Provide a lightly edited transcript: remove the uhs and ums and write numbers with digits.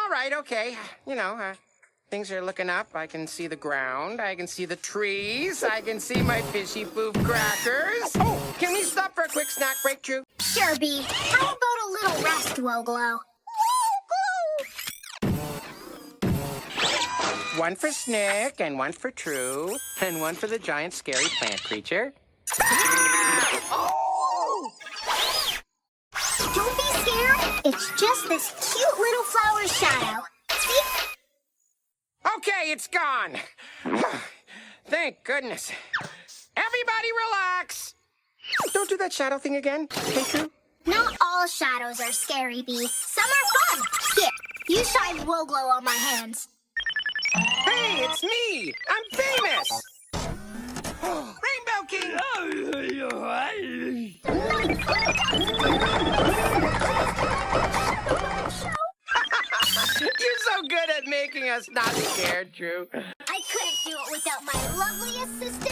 All right, okay. Things are looking up. I can see the ground. I can see the trees. I can see my fishy poop crackers. Oh, can we stop for a quick snack break, Drew? Sure, Bee. How about a little rest, Woglow? One for Snick, and one for True, and one for the giant scary plant creature. Oh! Don't be scared. It's just this cute little flower shadow. See? Okay, it's gone. Thank goodness. Everybody relax. Don't do that shadow thing again, okay, True? Not all shadows are scary, Bee. Some are fun. Here, you shine Woglow on my hands. Hey, it's me! I'm famous! Rainbow King! You're so good at making us not scared, Drew. I couldn't do it without my lovely assistant.